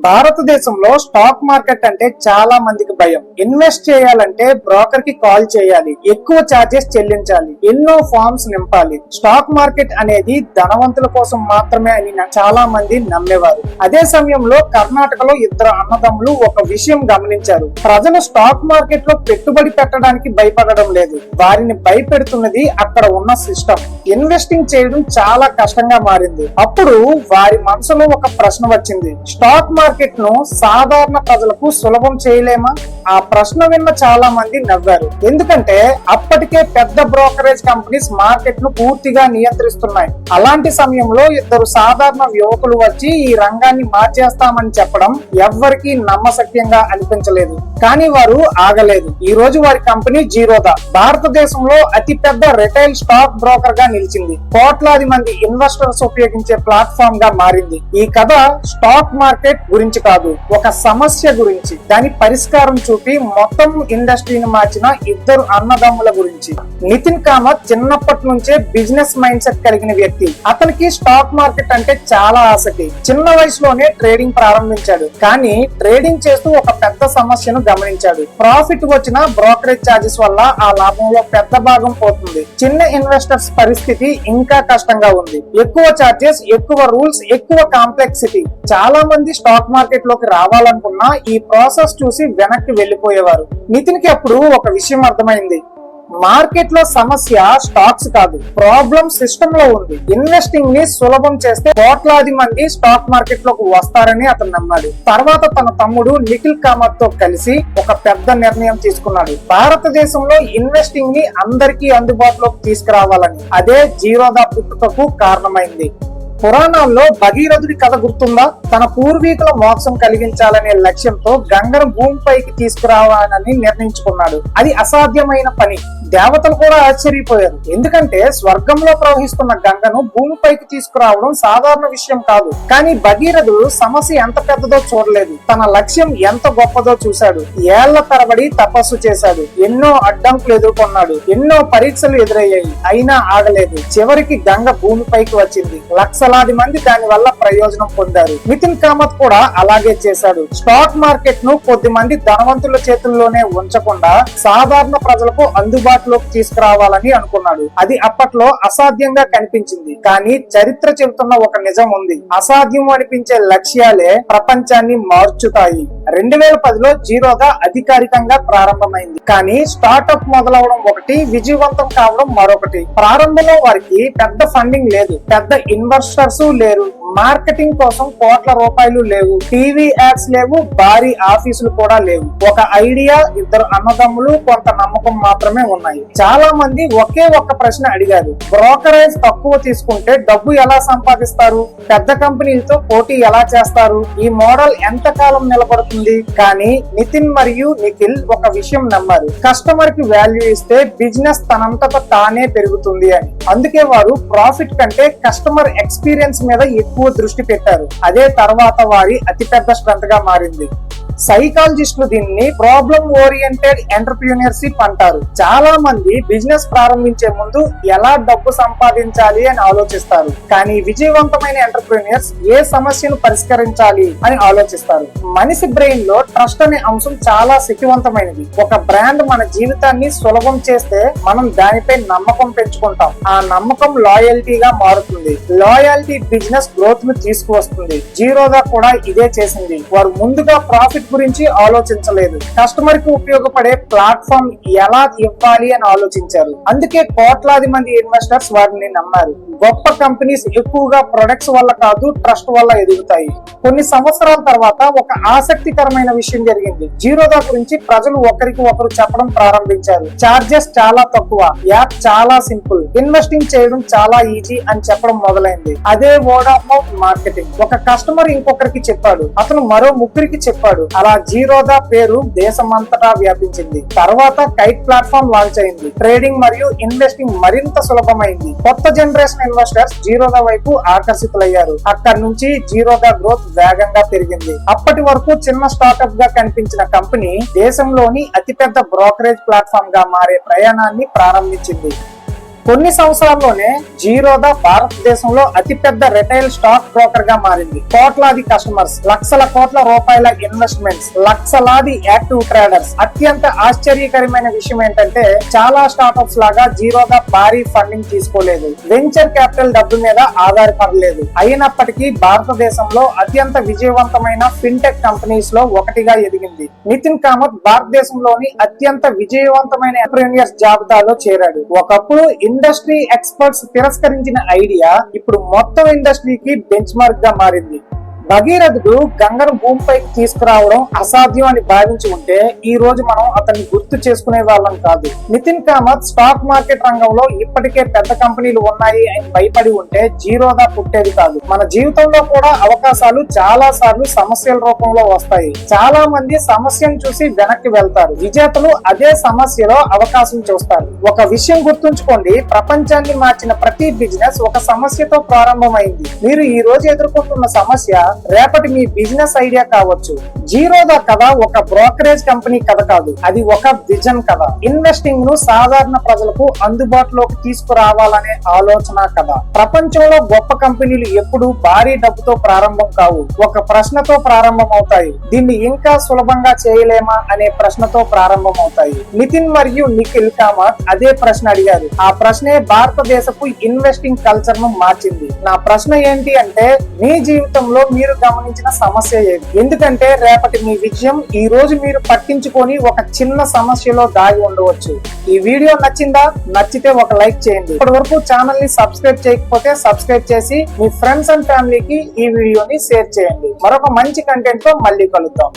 భారతదేశంలో stock market అంటే చాలా మందికి భయం. ఇన్వెస్ట్ చేయాలంటే బ్రోకర్ కి కాల్ చేయాలి, ఎక్కువ చార్జెస్ చెల్లించాలి, ఎన్నో ఫార్మ్స్ నింపాలి. స్టాక్ మార్కెట్ అనేది ధనవంతుల కోసం మాత్రమే అని చాలా మంది నమ్మేవారు. అదే సమయంలో కర్ణాటకలో ఇద్దరు అన్నదమ్ములు ఒక విషయం గమనించారు. ప్రజలు స్టాక్ మార్కెట్ లో పెట్టుబడి పెట్టడానికి భయపడడం లేదు, వారిని భయపెడుతున్నది అక్కడ ఉన్న సిస్టమ్. ఇన్వెస్టింగ్ చేయడం చాలా కష్టంగా మారింది. అప్పుడు వారి మనసులో ఒక ప్రశ్న వచ్చింది, స్టాక్ మార్కెట్ ను సాధారణ ప్రజలకు సులభం చేయలేమా? ఆ ప్రశ్న విన్న చాలా మంది నవ్వారు. ఎందుకంటే అప్పటికే పెద్ద బ్రోకరేజ్ కంపెనీస్ మార్కెట్ ను పూర్తిగా నియంత్రిస్తున్నాయి. అలాంటి సమయంలో ఇద్దరు సాధారణ యువకులు వచ్చి ఈ రంగాన్ని మార్చేస్తామని చెప్పడం ఎవ్వరికీ నమ్మశక్యంగా అనిపించలేదు. కానీ వారు ఆగలేదు. ఈ రోజు వారి కంపెనీ జీరోదా భారతదేశంలో అతి పెద్ద రిటైల్ స్టాక్ బ్రోకర్ గా నిలిచింది. కోట్లాది మంది ఇన్వెస్టర్స్ ఉపయోగించే ప్లాట్ఫామ్ గా మారింది. ఈ కథ స్టాక్ మార్కెట్ గురించి కాదు, ఒక సమస్య గురించి, దాని పరిష్కారం చూపి మొత్తం ఇండస్ట్రీని మార్చిన ఇద్దరు అన్నదమ్ముల గురించి. నితిన్ కామత్ చిన్నప్పటి నుంచే బిజినెస్ మైండ్ సెట్ కలిగిన వ్యక్తి. అతనికి స్టాక్ మార్కెట్ అంటే చాలా ఆసక్తి. చిన్న వయసులోనే ట్రేడింగ్ ప్రారంభించాడు. కానీ ట్రేడింగ్ చేస్తూ ఒక పెద్ద సమస్యను గమనించాడు. ప్రాఫిట్ వచ్చిన బ్రోకరేజ్ చార్జెస్ వల్ల ఆ లాభంలో పెద్ద భాగం పోతుంది. చిన్న ఇన్వెస్టర్స్ పరిస్థితి ఇంకా కష్టంగా ఉంది. ఎక్కువ చార్జెస్, ఎక్కువ రూల్స్, ఎక్కువ కాంప్లెక్సిటీ. చాలా మంది స్టాక్ మార్కెట్ లోకి రావాలనుకున్నా ఈ ప్రాసెస్ చూసి వెనక్కి వెళ్లిపోయేవారు. నితిన్ కి అప్పుడు ఒక విషయం అర్థమైంది. మార్కెట్ లో సమస్య స్టాక్స్ కాదు, ప్రాబ్లం సిస్టమ్ లో ఉంది. ఇన్వెస్టింగ్ ని సులభం చేస్తే కోట్లాది మంది స్టాక్ మార్కెట్ లోకి వస్తారని అతను నమ్మాడు. తర్వాత తన తమ్ముడు నిఖిల్ కామత్ తో కలిసి ఒక పెద్ద నిర్ణయం తీసుకున్నాడు. భారతదేశంలో ఇన్వెస్టింగ్ ని అందరికీ అందుబాటులోకి తీసుకురావాలని. అదే జీరోదా పుట్టుకకు కారణమైంది. పురాణాల్లో భగీరథుడి కథ గుర్తుందా? తన పూర్వీకుల మోక్షం కలిగించాలనే లక్ష్యంతో గంగను భూమిపైకి తీసుకురావాలని నిర్ణయించుకున్నాడు. అది అసాధ్యమైన పని. దేవతలు కూడా ఆశ్చర్యపోయారు. ఎందుకంటే స్వర్గంలో ప్రవహిస్తున్న గంగను భూమిపైకి తీసుకురావడం సాధారణ విషయం కాదు. కానీ భగీరథుడు సమస్య ఎంత పెద్దదో చూడలేదు, తన లక్ష్యం ఎంత గొప్పదో చూశాడు. ఏళ్ల తరబడి తపస్సు చేశాడు, ఎన్నో అడ్డంకులు ఎదుర్కొన్నాడు, ఎన్నో పరీక్షలు ఎదురయ్యాయి. అయినా ఆగలేదు. చివరికి గంగ భూమిపైకి వచ్చింది. లక్షలాది మంది దాని వల్ల ప్రయోజనం పొందారు. నితిన్ కామత్ కూడా అలాగే చేశాడు. స్టాక్ మార్కెట్ ను కొద్ది మంది ధనవంతుల చేతుల్లోనే ఉంచకుండా సాధారణ ప్రజలకు అందుబాటులోకి తీసుకురావాలని అనుకున్నాడు. అది అప్పట్లో అసాధ్యంగా కనిపించింది. కానీ చరిత్ర చెబుతున్న ఒక నిజం ఉంది. అసాధ్యం అనిపించే లక్ష్యాలే ప్రపంచాన్ని మార్చుతాయి. 2010లో జీరోదా అధికారికంగా ప్రారంభమైంది. కానీ స్టార్ట్అప్ మొదలవడం ఒకటి, విజయవంతం కావడం మరొకటి. ప్రారంభంలో వారికి పెద్ద ఫండింగ్ లేదు, పెద్ద ఇన్వెస్టర్స్ లేరు, మార్కెటింగ్ కోసం కోట్ల రూపాయలు లేవు, టీవీ యాడ్స్ లేవు, భారీ ఆఫీసులు కూడా లేవు. ఒక ఐడియా, ఇద్దరు అన్నదమ్ములు, కొంత నమ్మకం మాత్రమే ఉన్నాయి. చాలా మంది ఒకే ఒక్క ప్రశ్న అడిగారు, బ్రోకరేజ్ తక్కువ తీసుకుంటే డబ్బు ఎలా సంపాదిస్తారు? పెద్ద కంపెనీలతో పోటీ ఎలా చేస్తారు? ఈ మోడల్ ఎంత కాలం నిలబడుతుంది? కానీ నితిన్ మరియు నిఖిల్ ఒక విషయం నమ్మారు, కస్టమర్ కి వాల్యూ ఇస్తే బిజినెస్ తనంతట తానే పెరుగుతుంది అని. అందుకే వారు ప్రాఫిట్ కంటే కస్టమర్ ఎక్స్పీరియన్స్ మీద ఎక్కువ దృష్టి పెట్టారు. అదే తర్వాత వారి అతిపెద్ద స్ట్రెంత్ గా మారింది. సైకాలజిస్టులు దీన్ని ప్రాబ్లం ఓరియంటెడ్ ఎంటర్‌ప్రెన్యూర్‌షిప్ అంటారు. చాలా మంది బిజినెస్ ప్రారంభించే ముందు ఎలా డబ్బు సంపాదించాలి అని ఆలోచిస్తారు. కానీ విజయవంతమైన ఎంటర్‌ప్రెన్యూర్స్ ఏ సమస్యను పరిష్కరించాలి అని ఆలోచిస్తారు. మనిషి బ్రెయిన్ లో ట్రస్ట్ అనే అంశం చాలా శక్తివంతమైనది. ఒక బ్రాండ్ మన జీవితాన్ని సులభం చేస్తే మనం దానిపై నమ్మకం పెంచుకుంటాం. ఆ నమ్మకం లాయల్టీగా మారుతుంది. లాయల్టీ బిజినెస్ గ్రోత్ ను తీసుకువస్తుంది. జీరోదా కూడా ఇదే చేసింది. వారు ముందుగా ప్రాఫిట్ గురించి ఆలోచించలేదు, కస్టమర్ కి ఉపయోగపడే ప్లాట్ఫామ్ ఎలా ఇవ్వాలి అని ఆలోచించారు. అందుకే కోట్లాది మంది ఇన్వెస్టర్స్ వారిని నమ్మారు. గొప్ప కంపెనీస్ ఎక్కువగా ప్రొడక్ట్స్ వల్ల కాదు, ట్రస్ట్ వల్ల ఎదుగుతాయి. కొన్ని సంవత్సరాల తర్వాత ఒక ఆసక్తికరమైన విషయం జరిగింది. జీరోదా గురించి ప్రజలు ఒకరికి ఒకరు చెప్పడం ప్రారంభించారు. చార్జెస్ చాలా తక్కువ, యాప్ చాలా సింపుల్, ఇన్వెస్టింగ్ చేయడం చాలా ఈజీ అని చెప్పడం మొదలైంది. అదే వర్డ్ ఆఫ్ మౌత్ మార్కెటింగ్. ఒక కస్టమర్ ఇంకొకరికి చెప్పాడు, అతను మరో ముగ్గురికి చెప్పాడు. అలా జీరోదా పేరు దేశమంతటా వ్యాపించింది. తర్వాత కైట్ ప్లాట్ఫామ్ లాంచ్ అయింది. ట్రేడింగ్ మరియు ఇన్వెస్టింగ్ మరింత సులభమైంది. కొత్త జనరేషన్ ఇన్వెస్టర్స్ జీరోదా వైపు ఆకర్షితులయ్యారు. అక్కడి నుంచి జీరోదా గ్రోత్ వేగంగా పెరిగింది. అప్పటి వరకు చిన్న స్టార్ట్అప్ గా కనిపించిన కంపెనీ దేశంలోని అతిపెద్ద బ్రోకరేజ్ ప్లాట్ఫామ్ గా మారే ప్రయాణాన్ని ప్రారంభించింది. కొన్ని సంవత్సరాల్లోనే జీరోదా భారతదేశంలో అతిపెద్ద రిటైల్ స్టాక్ బ్రోకర్ గా మారింది. కోట్లాది కస్టమర్స్, లక్షల కోట్ల రూపాయల ఇన్వెస్ట్మెంట్స్, లక్షలాది యాక్టివ్ ట్రేడర్స్. అత్యంత ఆశ్చర్యకరమైన విషయం ఏంటంటే చాలా స్టార్ట్అప్స్ లాగా జీరోదా భారీ ఫండింగ్ తీసుకోలేదు, వెంచర్ క్యాపిటల్ డబ్బు మీద ఆధారపడలేదు. అయినప్పటికీ భారతదేశంలో అత్యంత విజయవంతమైన ఫిన్టెక్ కంపెనీస్ లో ఒకటిగా ఎదిగింది. నితిన్ కామత్ భారతదేశంలోని అత్యంత విజయవంతమైన ఎంటర్‌ప్రెన్యూర్స్ జాబితాలో చేరాడు. ఒకప్పుడు ఇండస్ట్రీ ఎక్స్పర్ట్స్ తిరస్కరించిన ఐడియా ఇప్పుడు మొత్తం ఇండస్ట్రీకి బెంచ్ మార్క్ గా మారింది. భగీరథుడు గంగను భూమిపైకి తీసుకురావడం అసాధ్యం అని భావించి ఉంటే ఈ రోజు మనం అతన్ని గుర్తు చేసుకునే వాళ్ళం కాదు. నితిన్ కామత్ స్టాక్ మార్కెట్ రంగంలో ఇప్పటికే పెద్ద కంపెనీలు ఉన్నాయి అని భయపడి ఉంటే జీరోదా పుట్టేది కాదు. మన జీవితంలో కూడా అవకాశాలు చాలా సార్లు సమస్యల రూపంలో వస్తాయి. చాలా మంది సమస్యను చూసి వెనక్కి వెళ్తారు, విజేతలు అదే సమస్యలో అవకాశం చూస్తారు. ఒక విషయం గుర్తుంచుకోండి, ప్రపంచాన్ని మార్చిన ప్రతి బిజినెస్ ఒక సమస్యతో ప్రారంభమైంది. మీరు ఈ రోజు ఎదుర్కొంటున్న సమస్య రేపటి మీ బిజినెస్ ఐడియా కావచ్చు. జీరోదా కథ ఒక బ్రోకరేజ్ కంపెనీ కథ కాదు, అది ఒక విజన్ కథ. ఇన్వెస్టింగ్ ను సాధారణ ప్రజలకు అందుబాటులోకి తీసుకురావాలనే ఆలోచన కథ. ప్రపంచంలో గొప్ప కంపెనీలు ఎప్పుడు భారీ డబ్బుతో ప్రారంభం కావు, ఒక ప్రశ్నతో ప్రారంభం అవుతాయి. దీన్ని ఇంకా సులభంగా చేయలేమా అనే ప్రశ్నతో ప్రారంభం అవుతాయి. నితిన్ మరియు నిఖిల్ కామత్ అదే ప్రశ్న అడిగారు. ఆ ప్రశ్నే భారతదేశపు ఇన్వెస్టింగ్ కల్చర్ ను మార్చింది. నా ప్రశ్న ఏంటి అంటే, మీ జీవితంలో మీరు గమనించిన సమస్య ఏది? ఎందుకంటే రేపటి మీ విజయం ఈ రోజు మీరు పట్టించుకొని ఒక చిన్న సమస్యలో దాగి ఉండవచ్చు. ఈ వీడియో నచ్చిందా? నచ్చితే ఒక లైక్ చేయండి. ఇప్పటి వరకు ఛానల్ ని సబ్స్క్రైబ్ చేయకపోతే సబ్స్క్రైబ్ చేసి మీ ఫ్రెండ్స్ అండ్ ఫ్యామిలీకి ఈ వీడియోని షేర్ చేయండి. మరొక మంచి కంటెంట్ తో మళ్ళీ కలుద్దాం.